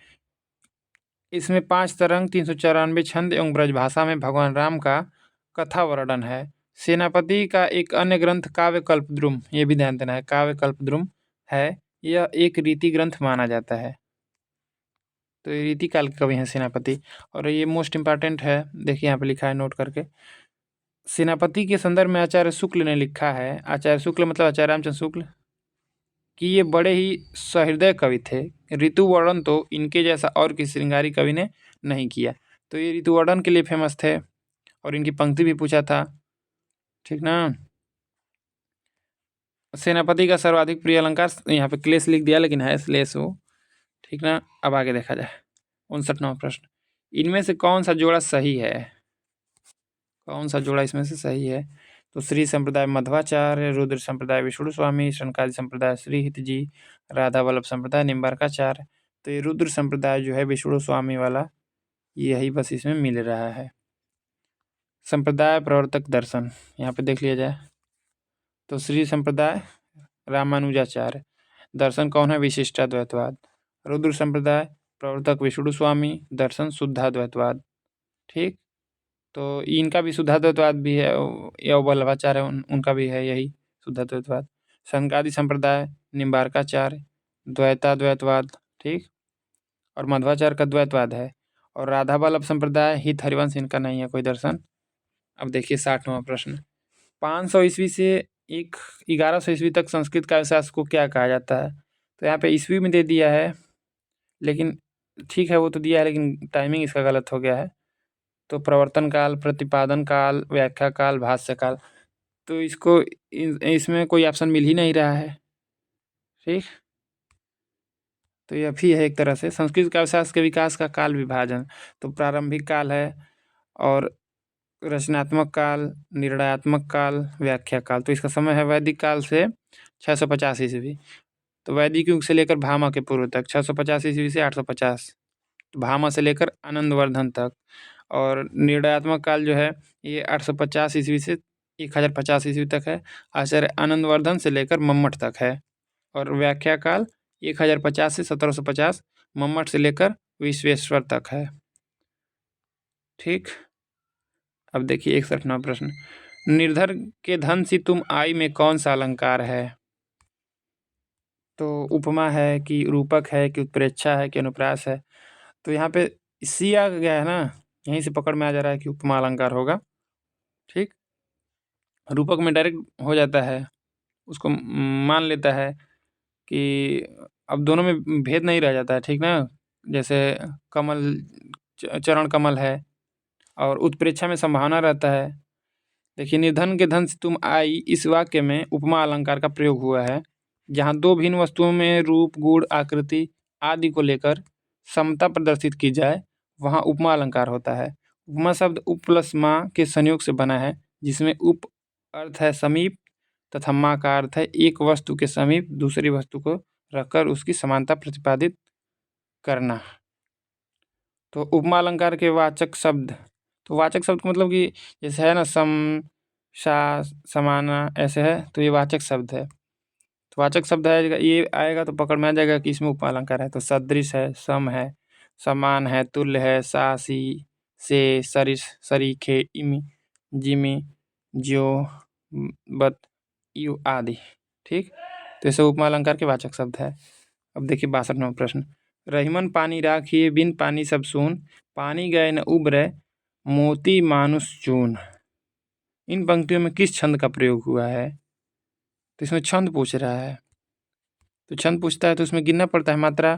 इसमें 5 तरंग 394 छंद एवं ब्रजभाषा में भगवान राम का कथा वर्णन है। सेनापति का एक अन्य ग्रंथ काव्य कल्पद्रुम, ये भी ध्यान देना है, काव्य कल्पद्रुम है। यह एक रीति ग्रंथ माना जाता है। तो ये रीति काल के कवि हैं सेनापति। और ये मोस्ट इंपॉर्टेंट है, देखिए यहाँ पे लिखा है नोट करके। सेनापति के संदर्भ में आचार्य शुक्ल ने लिखा है, आचार्य शुक्ल मतलब आचार्य रामचंद्र शुक्ल, कि ये बड़े ही सहृदय कवि थे। ऋतु वर्णन तो इनके जैसा और किसी श्रृंगारी कवि ने नहीं किया। तो ये ऋतु वर्णन के लिए फेमस थे और इनकी पंक्ति भी पूछा था, ठीक ना। सेनापति का सर्वाधिक प्रिय अलंकार, यहाँ पे क्लेश लिख दिया लेकिन है श्लेष वो, ठीक ना। अब आगे देखा जाए 59वां प्रश्न, इनमें से कौन सा जोड़ा सही है, कौन सा जोड़ा इसमें से सही है। तो श्री संप्रदाय मध्वाचार्य, रुद्र संप्रदाय विष्णु स्वामी, शनकादि संप्रदाय श्रीहित जी, राधा वल्लभ संप्रदाय निम्बार्काचार्य। तो ये रुद्र संप्रदाय जो है विष्णु स्वामी वाला, यही बस इसमें मिल रहा है। संप्रदाय प्रवर्तक दर्शन यहाँ पे देख लिया जाए तो श्री संप्रदाय रामानुजाचार्य, दर्शन कौन है, विशिष्टाद्वैतवाद। रुद्र संप्रदाय प्रवर्तक विष्णु स्वामी, दर्शन शुद्धाद्वैतवाद, ठीक। तो इनका भी शुद्धाद्वैतवाद भी है, या वल्लभाचार्य उनका भी है यही शुद्धाद्वैतवाद। शनकादि संप्रदाय निम्बार्काचार्य द्वैताद्वैतवाद, ठीक। और मध्वाचार्य का द्वैतवाद है। और राधा वल्लभ संप्रदाय हित हरिवंश, इनका नहीं है कोई दर्शन। अब देखिए 60वां प्रश्न, 500 ईस्वी से 1100 ईस्वी तक संस्कृत काव्यशास्त्र को क्या कहा जाता है। तो यहाँ पे ईस्वी में दे दिया है, लेकिन ठीक है वो तो दिया है, लेकिन टाइमिंग इसका गलत हो गया है। तो प्रवर्तन काल, प्रतिपादन काल, व्याख्या काल, भाष्य काल। तो इसको इसमें कोई ऑप्शन मिल ही नहीं रहा है, ठीक। तो यह भी है एक तरह से संस्कृत काव्यशास्त्र के विकास का काल विभाजन। तो प्रारंभिक काल है और रचनात्मक काल, निर्णयात्मक काल, व्याख्या काल। तो इसका समय है वैदिक काल से 650 ईस्वी। तो वैदिक युग से लेकर भामा के पूर्व तक 650 ईस्वी से 850, तो भामा से लेकर आनंदवर्धन तक। और निर्णयात्मक काल जो है ये 850 ईस्वी से 1050 ईस्वी तक है, आचार्य आनंदवर्धन से लेकर मम्मट तक है। और व्याख्या काल 1050 से 1750, मम्मट से लेकर विश्वेश्वर तक है, ठीक। अब देखिए 61वां प्रश्न, निर्धर के धन से तुम आई में कौन सा अलंकार है। तो उपमा है कि रूपक है कि उत्प्रेक्षा है कि अनुप्रास है। तो यहाँ पे सी आ गया है ना, यहीं से पकड़ में आ जा रहा है कि उपमा अलंकार होगा, ठीक। रूपक में डायरेक्ट हो जाता है, उसको मान लेता है कि अब दोनों में भेद नहीं रह जाता है, ठीक ना। जैसे कमल, चरण कमल है, और उत्प्रेक्षा में संभावना रहता है। देखिए निर्धन के धन से तुम आई, इस वाक्य में उपमा अलंकार का प्रयोग हुआ है। जहाँ दो भिन्न वस्तुओं में रूप, गुण, आकृति आदि को लेकर समता प्रदर्शित की जाए, वहाँ उपमा अलंकार होता है। उपमा शब्द उप प्लस माँ के संयोग से बना है, जिसमें उप अर्थ है समीप तथा माँ का अर्थ है एक वस्तु के समीप दूसरी वस्तु को रखकर उसकी समानता प्रतिपादित करना। तो उपमा अलंकार के वाचक शब्द, तो वाचक शब्द का मतलब कि जैसे है ना सम, सा, समाना, ऐसे है, तो ये वाचक शब्द है। तो वाचक शब्द है ये आएगा तो पकड़ में आ जाएगा कि इसमें उपमा अलंकार है। तो सदृश है, सम है, समान है, तुल्य है, सासी, से, सरिस, सरीखे, इमी, जिमी, ज्यो, बत, यू आदि, ठीक। तो ये सब उपमा अलंकार के वाचक शब्द है। अब देखिए 62वां प्रश्न, रहीमन पानी राखिए बिन पानी सब सून, पानी गए न उबरे मोती मानुष चून। इन पंक्तियों में किस छंद का प्रयोग हुआ है। तो इसमें छंद पूछ रहा है। तो छंद पूछता है तो उसमें गिनना पड़ता है मात्रा,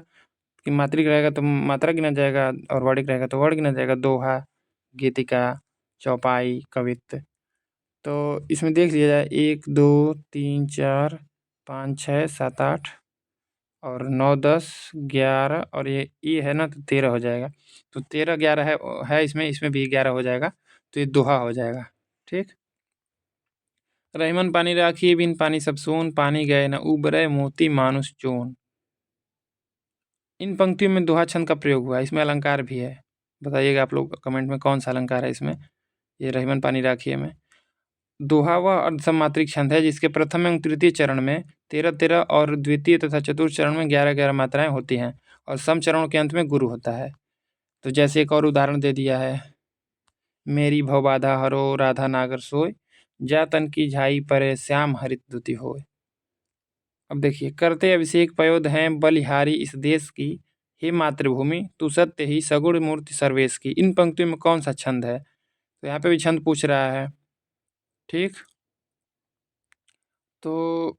कि मात्रिक रहेगा तो मात्रा गिना जाएगा और वर्णिक रहेगा तो वर्ण गिना जाएगा। दोहा, गीतिका, चौपाई, कवित्त। तो इसमें देख लिया जाए 1 2 3 4 5 6 7 8 और 9 10 11 और ये है ना, तो 13 हो जाएगा। तो 13 11 है इसमें भी 11 हो जाएगा, तो ये दोहा हो जाएगा, ठीक। रहीमन पानी राखिए बिन पानी सब सून, पानी गए न उबरे मोती मानुष चून। इन पंक्तियों में दोहा छंद का प्रयोग हुआ है, इसमें अलंकार भी है। बताइएगा आप लोग कमेंट में कौन सा अलंकार है इसमें, ये रहीमन पानी राखिए में। दोहा वह अर्धसमात्रिक छंद है जिसके प्रथम एवं तृतीय चरण में 13 13 और द्वितीय तथा चतुर्थ चरण में 11 11 मात्राएं होती हैं और सम चरणों के अंत में गुरु होता है। तो जैसे एक और उदाहरण दे दिया है, मेरी भव बाधा हरो राधा नागर सोय, जा तन की झाई परे श्याम हरित दुति होय। अब देखिए, करते अभिषेक पयोध हैं बलिहारी इस देश की, हे मातृभूमि तू सत्य ही सगुण मूर्ति सर्वेश की। इन पंक्तियों में कौन सा छंद है? तो यहाँ पे भी छंद पूछ रहा है। ठीक, तो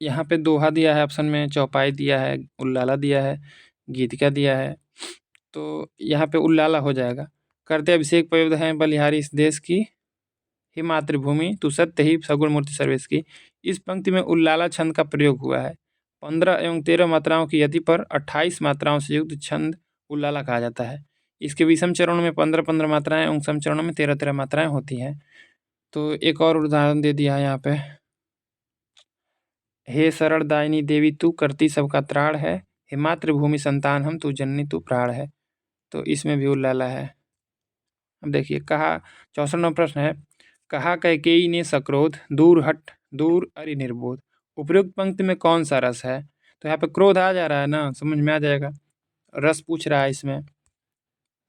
यहाँ पे दोहा दिया है ऑप्शन में, चौपाई दिया है, उल्लाला दिया है, गीतिका दिया है। तो यहाँ पे उल्लाला हो जाएगा। करते अभिषेक पयोध हैं बलिहारी इस देश की, हे मातृभूमि तू सत्य ही सगुण मूर्ति सर्वेश की। इस पंक्ति में उल्लाला छंद का प्रयोग हुआ है। 15 एवं 13 मात्राओं की यति पर 28 मात्राओं से युक्त छंद उल्लाला कहा जाता है। इसके विषम चरणों में 15-15 मात्राएं एवं सम चरणों में 13-13 मात्राएं होती हैं। तो एक और उदाहरण दे दिया है यहाँ पे, हे शरण दायिनी देवी तू करती सबका त्राण है, हे मातृभूमि संतान हम तू जननी तू प्राण है। तो इसमें भी उल्लाला है। अब देखिए, कहा 64 नंबर प्रश्न है, कहा कैकेयी ने सक्रोध दूर हट दूर अरि निर्बोध। उपयुक्त पंक्ति में कौन सा रस है? तो यहाँ पे क्रोध आ जा रहा है ना, समझ में आ जाएगा। रस पूछ रहा है इसमें,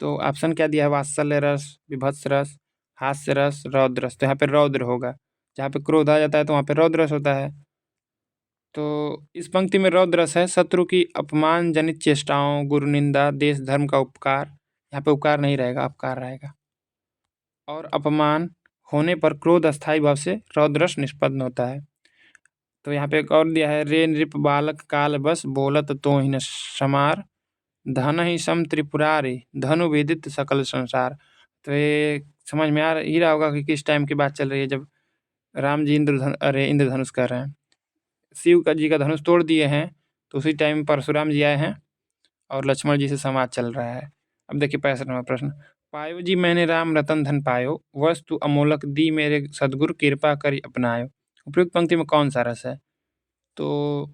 तो ऑप्शन क्या दिया है, वात्सल्य रस, विभत्स रस, हास्य रस, रौद्र रस। तो यहाँ पे रौद्र होगा। जहाँ पे क्रोध आ जाता है तो वहाँ पे रौद्र रस होता है। तो इस पंक्ति में रौद्र रस है, शत्रु की अपमान जनित चेष्टाओं, गुरु निंदा, देश धर्म का उपकार। यहाँ पे उपकार नहीं रहेगा, अपकार रहेगा। और अपमान होने पर क्रोध अस्थायी भाव से रौद्रस निष्पन्न होता है। तो यहाँ पे एक और दिया है, रे नृप बालक काल बस बोलत तो ही न समार, धन ही सम त्रिपुरारी धनु वेदित सकल संसार। तो ये समझ में आ ही रहा होगा कि किस टाइम की बात चल रही है, जब राम जी इंद्रधनुष कर रहे हैं, शिव का जी का धनुष तोड़ दिए हैं, तो उसी टाइम परशुराम जी आए हैं और लक्ष्मण जी से संवाद चल रहा है। अब देखिए 65 नंबर प्रश्न, पायो जी मैंने राम रतन धन पायो, वस्तु अमोलक दी मेरे सदगुरु कृपा करी अपनायो। उपयुक्त पंक्ति में कौन सा रस है? तो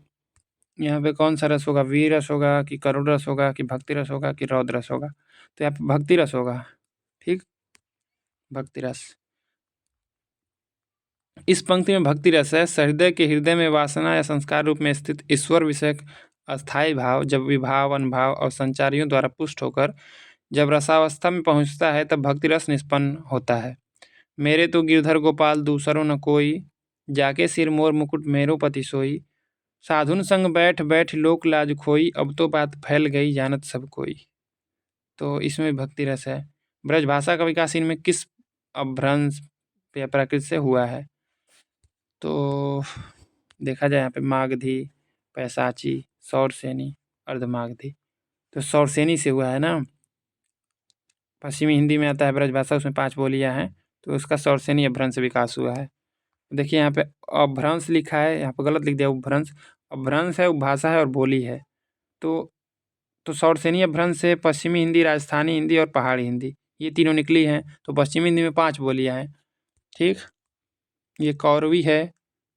यहाँ पे कौन सा रस होगा, वीर रस होगा कि करुण रस होगा कि भक्ति रस होगा कि रौद्र रस होगा? तो यहाँ पे भक्ति रस होगा। ठीक, भक्ति रस। इस पंक्ति में भक्ति रस है, सहृदय के हृदय में वासना या संस्कार रूप में स्थित ईश्वर विषयक अस्थायी भाव जब विभाव अनुभाव और संचारियों द्वारा पुष्ट होकर जब रसावस्था में पहुँचता है तब भक्ति रस निष्पन्न होता है। मेरे तो गिरधर गोपाल दूसरो न कोई, जाके सिर मोर मुकुट मेरो पति सोई, साधुन संग बैठ बैठ लोक लाज खोई, अब तो बात फैल गई जानत सब कोई। तो इसमें भक्ति रस है। ब्रजभाषा का विकास इनमें किस अपभ्रंश या प्राकृत से हुआ है? तो देखा जाए यहाँ पे मागधी, पैसाची, सौरसेनी, अर्धमागधी। तो सौरसेनी से हुआ है ना। पश्चिमी हिंदी में आता है ब्रजभाषा, उसमें 5 बोलियाँ हैं, तो उसका सौरसेनी अपभ्रंश से विकास हुआ है। देखिए यहाँ पे अपभ्रंश लिखा है, यहाँ पे गलत लिख दिया, उपभ्रंश। अपभ्रंश है, उपभाषा है और बोली है। तो सौरसेनी अपभ्रंश से पश्चिमी हिंदी, राजस्थानी हिंदी और पहाड़ी हिंदी ये तीनों निकली हैं। तो पश्चिमी हिंदी में 5 बोलियाँ हैं। ठीक, ये कौरवी है,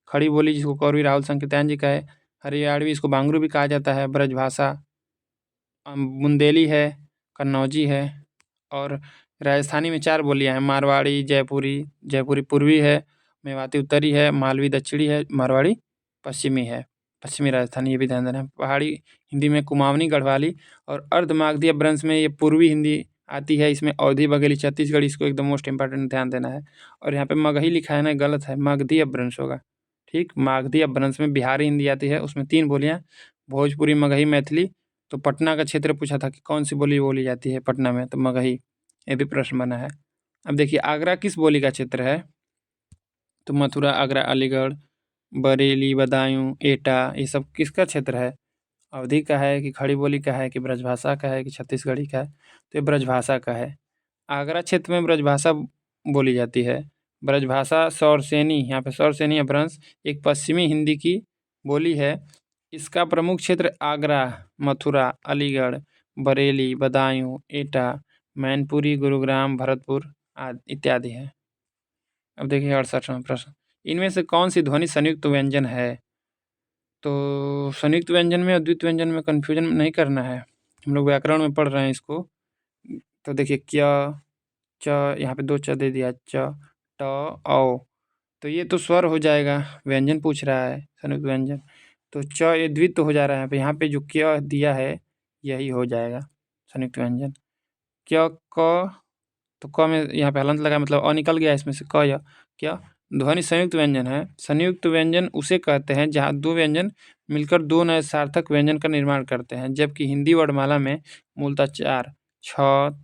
खड़ी बोली जिसको कौरवी राहुल संकीर्तन जी का है। हरियाणवी इसको बांगरू भी कहा जाता है। ब्रजभाषा बुंदेली है, कन्नौजी है। और राजस्थानी में 4 बोलियाँ हैं, मारवाड़ी, जयपुरी पूर्वी है, मेवाती उत्तरी है, मालवी दक्षिणी है, मारवाड़ी पश्चिमी है, पश्चिमी राजस्थानी, ये भी ध्यान देना है। पहाड़ी हिंदी में कुमाऊनी, गढ़वाली और अर्धमागधी अपभ्रंश में ये पूर्वी हिंदी आती है। इसमें अवधी, बघेली, छत्तीसगढ़ी, इसको एकदम मोस्ट इंपॉर्टेंट ध्यान देना है। और यहाँ पे मगही लिखा है ना, गलत है, मागधी अपभ्रंश होगा। ठीक, मागधी अपभ्रंश में बिहारी हिंदी आती है, उसमें 3 बोलियाँ, भोजपुरी, मगही, मैथिली। तो पटना का क्षेत्र पूछा था कि कौन सी बोली बोली जाती है पटना में, तो मगही, ये भी प्रश्न बना है। अब देखिए, आगरा किस बोली का क्षेत्र है? तो मथुरा, आगरा, अलीगढ़, बरेली, बदायूं, एटा, ये सब किसका क्षेत्र है? अवधी का है कि खड़ी बोली का है कि ब्रजभाषा का है कि छत्तीसगढ़ी का है? तो ये ब्रजभाषा का है। आगरा क्षेत्र में ब्रजभाषा बोली जाती है। ब्रजभाषा सौरसेनी, यहाँ पे सौरसेनी अपभ्रंश एक पश्चिमी हिंदी की बोली है। इसका प्रमुख क्षेत्र आगरा, मथुरा, अलीगढ़, बरेली, बदायूं, एटा, मैनपुरी, गुरुग्राम, भरतपुर आदि इत्यादि है। अब देखिए 68वां प्रश्न, इनमें से कौन सी ध्वनि संयुक्त व्यंजन है? तो संयुक्त व्यंजन में और द्वित्व व्यंजन में कन्फ्यूजन नहीं करना है, हम लोग व्याकरण में पढ़ रहे हैं इसको। तो देखिए, क्या च, यहाँ पे 2 च दे दिया, च, ट, औ। तो ये तो स्वर हो जाएगा, व्यंजन पूछ रहा है संयुक्त व्यंजन। तो च ये द्वित्व हो जा रहा है, यहाँ पे जो क्या दिया है यही हो जाएगा संयुक्त व्यंजन। क्या क, तो क में यहाँ पे हलंत लगा मतलब अ निकल गया इसमें से क या क्या ध्वनि संयुक्त व्यंजन है। संयुक्त व्यंजन उसे कहते हैं जहाँ दो व्यंजन मिलकर दो नए सार्थक व्यंजन का निर्माण करते हैं, जबकि हिंदी वर्णमाला में मूलतः 4 छ,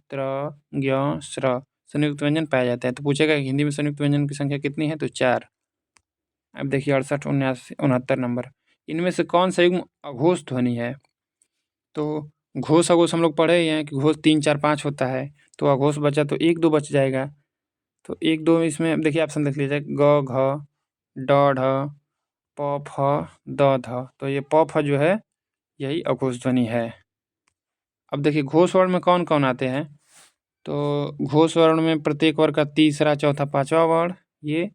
त्र, ज्ञ, स्र संयुक्त व्यंजन पाए जाते हैं। तो पूछेगा कि हिंदी में संयुक्त व्यंजन की संख्या कितनी है, तो 4। अब देखिए 68, 79, 69 नंबर, इनमें से कौन सा युग्म अघोष ध्वनि है? तो घोष अघोष हम लोग पढ़े ही हैं कि घोष 3, 4, 5 होता है, तो अघोष बचा तो 1, 2 बच जाएगा। तो 1, 2 इसमें अब देखिए ऑप्शन देख लीजिए, ग, घ, ड, ढ, प, फ, द, ध। तो ये प, फ जो है यही अघोष ध्वनि है। अब देखिए घोष वर्ण में कौन कौन आते हैं? तो घोष वर्ण में प्रत्येक वर्ग का तीसरा, चौथा, पांचवा वर्ण ये,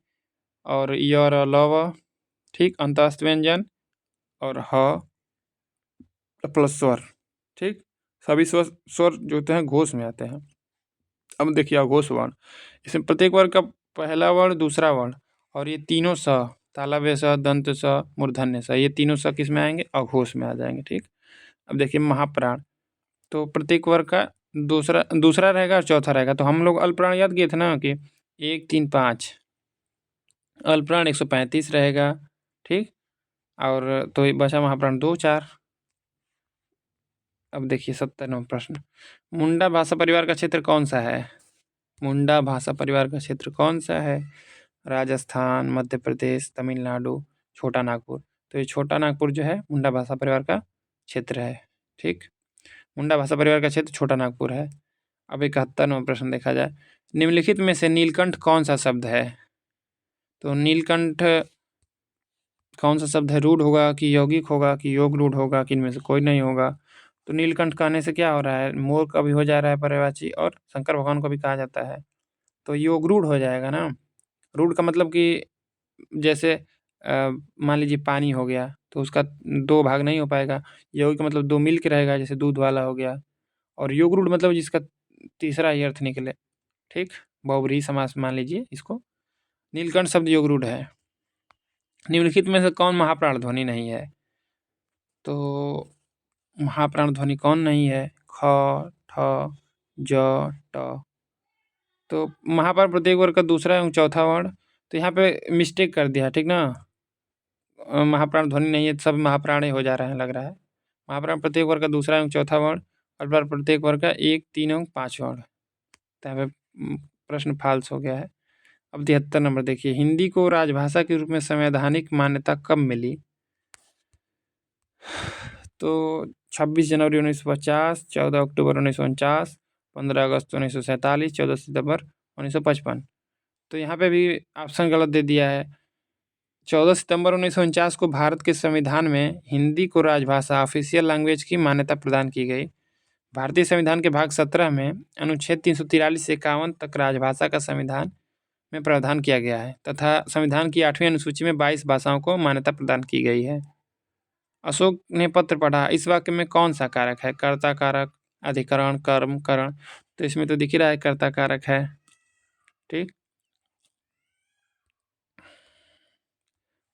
और य, र, ल, व, ठीक, अंतःस्थ व्यंजन और ह प्लस स्वर, ठीक, सभी स्वर जो होते हैं घोष में आते हैं। अब देखिए अघोष वर्ण, इसमें प्रत्येक वर्ग का पहला वर्ण, दूसरा वर्ण और ये तीनों स, तालव्य स, दंत स, मूर्धन्य स, ये तीनों स किस में आएंगे? अघोष में आ जाएंगे, ठीक। अब देखिए महाप्राण, तो प्रत्येक वर्ग का दूसरा दूसरा रहेगा और चौथा रहेगा। तो हम लोग अल्पप्राण याद किए थे ना कि 1, 3, 5, अल्पप्राण 135 रहेगा, ठीक। और तो ये बचा महाप्राण 2, 4। अब देखिए 70वां प्रश्न, मुंडा भाषा परिवार का क्षेत्र कौन सा है? मुंडा भाषा परिवार का क्षेत्र कौन सा है? राजस्थान, मध्य प्रदेश, तमिलनाडु, छोटा नागपुर। तो ये छोटा नागपुर जो है मुंडा भाषा परिवार का क्षेत्र है, ठीक। मुंडा भाषा परिवार का क्षेत्र छोटा नागपुर है। अब 71वां प्रश्न देखा जाए, निम्नलिखित में से नीलकंठ कौन सा शब्द है? तो नीलकंठ कौन सा शब्द है? रूढ़ होगा कि यौगिक होगा कि योग रूढ़ होगा कि इनमें से कोई नहीं होगा? तो नीलकंठ कहने से क्या हो रहा है, मोर का भी हो जा रहा है पर्यायवाची और शंकर भगवान को भी कहा जाता है, तो योग रूढ़ हो जाएगा ना। रूढ़ का मतलब कि जैसे मान लीजिए पानी हो गया तो उसका 2 भाग नहीं हो पाएगा, यौगिक का मतलब 2 मिल के रहेगा, जैसे दूध वाला हो गया, और योग रूढ़ मतलब जिसका तीसरा ही अर्थ निकले, ठीक। बहुव्रीहि समास मान लीजिए इसको। नीलकंठ शब्द योग रूढ़ है। निम्नलिखित में से कौन महाप्राण ध्वनि नहीं है? तो महाप्राण ध्वनि कौन नहीं है? ख, ठ, ज, ट। तो महाप्राण प्रत्येक वर्ग का दूसरा एवं चौथा वर्ण, तो यहाँ पे मिस्टेक कर दिया, ठीक ना। महाप्राण ध्वनि नहीं है, सब महाप्राण ही हो जा रहे हैं लग रहा है। महाप्राण प्रत्येक वर्ग का दूसरा एवं चौथा वर्ण, अल्पप्राण प्रत्येक वर्ग का 1, 3 एवं 5 वर्ण। तो यहाँ पे प्रश्न फाल्स हो गया है। अब 73 नंबर देखिए, हिंदी को राजभाषा के रूप में संवैधानिक मान्यता कब मिली? तो 26 जनवरी 1950, 14 अक्टूबर 1949, 15 अगस्त 1947, 14 सितंबर 1955। तो यहाँ पे भी ऑप्शन गलत दे दिया है। 14 सितंबर 1949 को भारत के संविधान में हिंदी को राजभाषा ऑफिशियल लैंग्वेज की मान्यता प्रदान की गई। भारतीय संविधान के भाग 17 में अनुच्छेद 343 से 51 तक राजभाषा का संविधान में प्रावधान किया गया है तथा संविधान की 8वीं अनुसूची में 22 भाषाओं को मान्यता प्रदान की गई है। अशोक ने पत्र पढ़ा, इस वाक्य में कौन सा कारक है? कर्ता कारक, अधिकरण, कर्म, करण। तो इसमें तो दिख ही रहा है कर्ता कारक है, ठीक।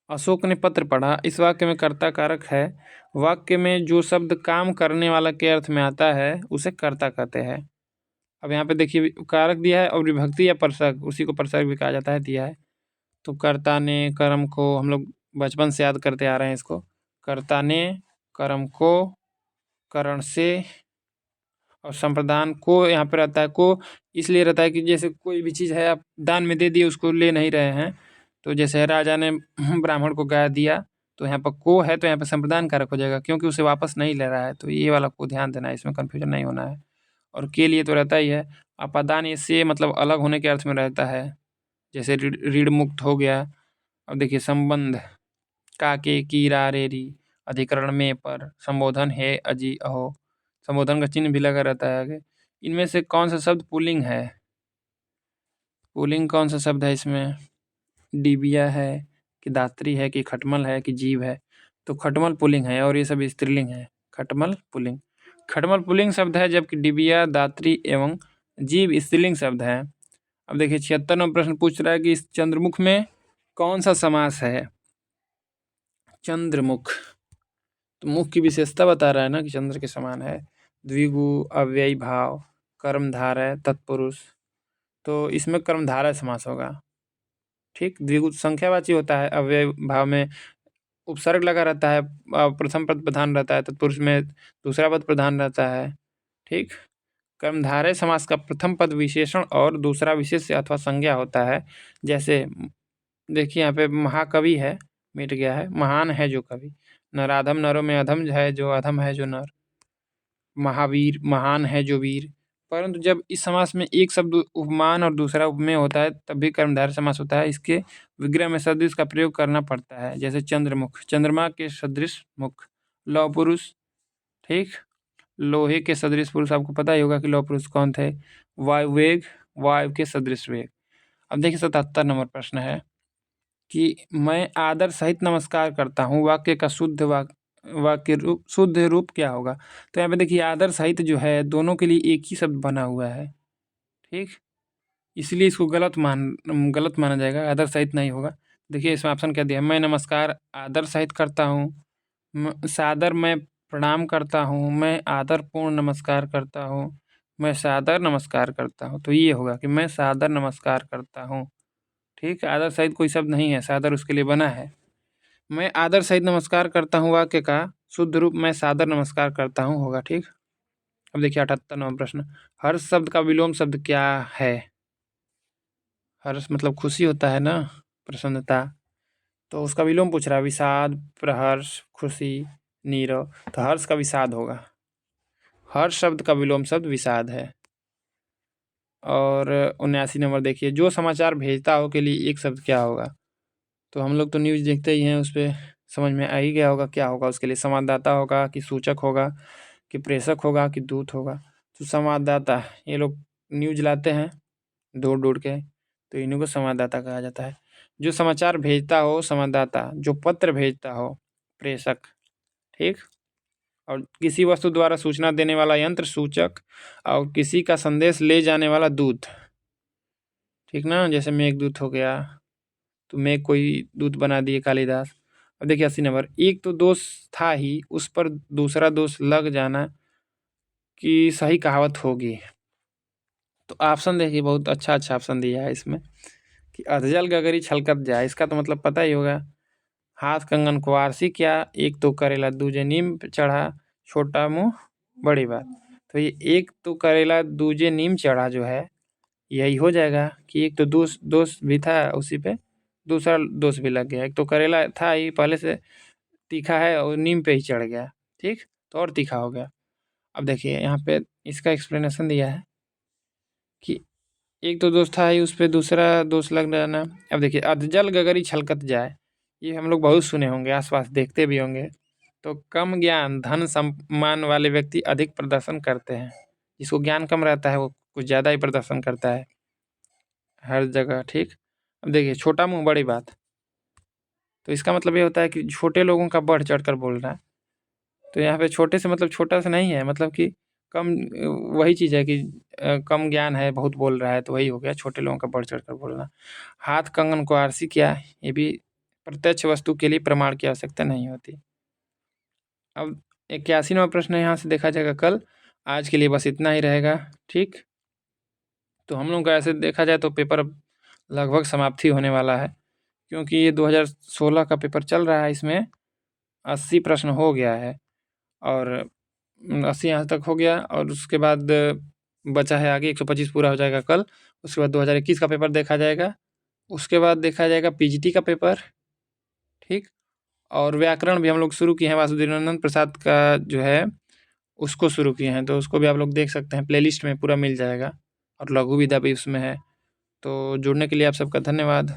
अशोक ने पत्र पढ़ा, इस वाक्य में कर्ता कारक है। वाक्य में जो शब्द काम करने वाला के अर्थ में आता है उसे कर्ता कहते हैं। अब यहाँ पे देखिए कारक दिया है और विभक्ति या परसर्ग, उसी को परसर्ग भी कहा जाता है, दिया है। तो कर्ता ने कर्म को, हम लोग बचपन से याद करते आ रहे हैं इसको, कर्ता ने कर्म को, करण से, और संप्रदान को यहाँ पे रहता है। को इसलिए रहता है कि जैसे कोई भी चीज़ है आप दान में दे दिए, उसको ले नहीं रहे हैं, तो जैसे राजा ने ब्राह्मण को गाय दिया, तो यहाँ पर को है तो यहाँ पर संप्रदान कारक हो जाएगा क्योंकि उसे वापस नहीं ले रहा है। तो ये वाला को ध्यान देना है, इसमें कन्फ्यूजन नहीं होना है। और के लिए तो रहता ही है। अपादान इससे मतलब अलग होने के अर्थ में रहता है, जैसे ऋण मुक्त हो गया। अब देखिए संबंध, काके, की, रा, रे, री, अधिकरण में, पर, संबोधन है, अजी, अहो, संबोधन का चिन्ह भी लगा रहता है आगे। इनमें से कौन सा शब्द पुल्लिंग है? पुल्लिंग कौन सा शब्द है इसमें? डिबिया है कि दात्री है कि खटमल है कि जीव है? तो खटमल पुल्लिंग है और ये सब स्त्रीलिंग है। खटमल पुल्लिंग, खटमल पुल्लिंग शब्द है, जबकि डिबिया, दात्री एवं जीव स्त्रीलिंग शब्द है। अब देखिए 76वां प्रश्न पूछ रहा है कि इस चंद्रमुख में कौन सा समास है? चंद्रमुख, तो मुख की विशेषता बता रहा है ना कि चंद्र के समान है। द्विगु, अव्ययी भाव, कर्मधारय तत्पुरुष, तो इसमें कर्मधारय समास होगा। ठीक, द्विगु संख्यावाची होता है, अव्यय भाव में उपसर्ग लगा रहता है, प्रथम पद प्रधान रहता है, तत्पुरुष में दूसरा पद प्रधान रहता है। ठीक, कर्मधारय समास का प्रथम पद विशेषण और दूसरा विशेष्य अथवा संज्ञा होता है। जैसे देखिए यहाँ पे महाकवि है, मिट गया है, महान है जो कवि, नराधम नरों में अधम है जो अधम है जो नर, महावीर महान है जो वीर। परंतु जब इस समास में एक शब्द उपमान और दूसरा उपमेय होता है तब भी कर्मधारय समास होता है। इसके विग्रह में सदृश का प्रयोग करना पड़ता है। जैसे चंद्रमुख, चंद्रमा के सदृश मुख, लौह पुरुष। ठीक, लोहे के सदृश पुरुष, आपको पता ही होगा कि लौह पुरुष कौन थे, वायुवेग, वायु के सदृश वेग। अब देखिए 77 नंबर प्रश्न है कि मैं आदर सहित नमस्कार करता हूँ, वाक्य का शुद्ध वाक्य रूप, शुद्ध रूप क्या होगा। तो यहाँ पे देखिए आदर सहित जो है दोनों के लिए एक ही शब्द बना हुआ है। ठीक, इसलिए इसको गलत माना जाएगा, आदर सहित नहीं होगा। देखिए इसमें ऑप्शन क्या दिया, मैं नमस्कार आदर सहित करता हूँ, सादर मैं प्रणाम करता हूँ, मैं आदरपूर्ण नमस्कार करता हूँ, मैं सादर नमस्कार करता हूँ। तो ये होगा कि मैं सादर नमस्कार करता हूँ। ठीक, आदर सहित कोई शब्द नहीं है, सादर उसके लिए बना है। मैं आदर सहित नमस्कार करता हूँ वाक्य का शुद्ध रूप मैं सादर नमस्कार करता हूँ होगा। ठीक, अब देखिए 78 नंबर प्रश्न, हर्ष शब्द का विलोम शब्द क्या है। हर्ष मतलब खुशी होता है ना, प्रसन्नता, तो उसका विलोम पूछ रहा है, विषाद, प्रहर्ष, खुशी, नीरव। तो हर्ष का विषाद होगा, हर्ष शब्द का विलोम शब्द विषाद है। और 79 नंबर देखिए, जो समाचार भेजता हो के लिए एक शब्द क्या होगा। तो हम लोग तो न्यूज़ देखते ही हैं, उस पर समझ में आ ही गया होगा क्या होगा उसके लिए, संवाददाता होगा कि सूचक होगा कि प्रेषक होगा कि दूत होगा। तो संवाददाता, ये लोग न्यूज़ लाते हैं दूर दूर के, तो इन्हीं को संवाददाता कहा जाता है। जो समाचार भेजता हो संवाददाता, जो पत्र भेजता हो प्रेषक। ठीक, और किसी वस्तु द्वारा सूचना देने वाला यंत्र सूचक, और किसी का संदेश ले जाने वाला दूत। ठीक ना, जैसे मेघदूत हो गया, तो मेघ कोई दूत बना दिए कालिदास। अब देखिए 80 नंबर, एक तो दोष था ही उस पर दूसरा दोष लग जाना कि सही कहावत होगी। तो ऑप्शन देखिए बहुत अच्छा अच्छा ऑप्शन दिया है इसमें कि अधजल गगरी छलकत जाए, इसका तो मतलब पता ही होगा, हाथ कंगन को आरसी क्या, एक तो करेला दूजे नीम पे चढ़ा, छोटा मुंह बड़ी बात। तो ये एक तो करेला दूजे नीम चढ़ा जो है यही हो जाएगा कि एक तो दोष दोष भी था उसी पे दूसरा दोष भी लग गया। एक तो करेला था ही पहले से तीखा है और नीम पे ही चढ़ गया, ठीक, तो और तीखा हो गया। अब देखिए यहाँ पे इसका एक्सप्लेनेशन दिया है कि एक तो दोष था ही उस पर दूसरा दोष लग जाना। अब देखिए अधजल गगरी छलकत जाए, ये हम लोग बहुत सुने होंगे, आसपास देखते भी होंगे। तो कम ज्ञान धन सम्मान वाले व्यक्ति अधिक प्रदर्शन करते हैं, जिसको ज्ञान कम रहता है वो कुछ ज़्यादा ही प्रदर्शन करता है हर जगह। ठीक, अब देखिए छोटा मुंह बड़ी बात, तो इसका मतलब ये होता है कि छोटे लोगों का बढ़ चढ़ कर बोलना। तो यहाँ पे छोटे से मतलब छोटा से नहीं है, मतलब कि कम, वही चीज़ है कि कम ज्ञान है बहुत बोल रहा है, तो वही हो गया छोटे लोगों का बढ़ चढ़ कर बोलना। हाथ कंगन को आरसी किया, ये भी प्रत्यक्ष वस्तु के लिए प्रमाण की आवश्यकता नहीं होती। अब 81 नंबर प्रश्न यहाँ से देखा जाएगा कल। आज के लिए बस इतना ही रहेगा। ठीक, तो हम लोग का ऐसे देखा जाए तो पेपर अब लगभग समाप्ति होने वाला है, क्योंकि ये 2016 का पेपर चल रहा है, इसमें 80 प्रश्न हो गया है और 80 यहाँ तक हो गया, और उसके बाद बचा है आगे 125 पूरा हो जाएगा कल। उसके बाद 2021 का पेपर देखा जाएगा, उसके बाद देखा जाएगा पीजीटी का पेपर। ठीक, और व्याकरण भी हम लोग शुरू किए हैं, वासुदेवानंद प्रसाद का जो है उसको शुरू किए हैं, तो उसको भी आप लोग देख सकते हैं, प्लेलिस्ट में पूरा मिल जाएगा, और लघु विधा भी उसमें है। तो जुड़ने के लिए आप सबका धन्यवाद।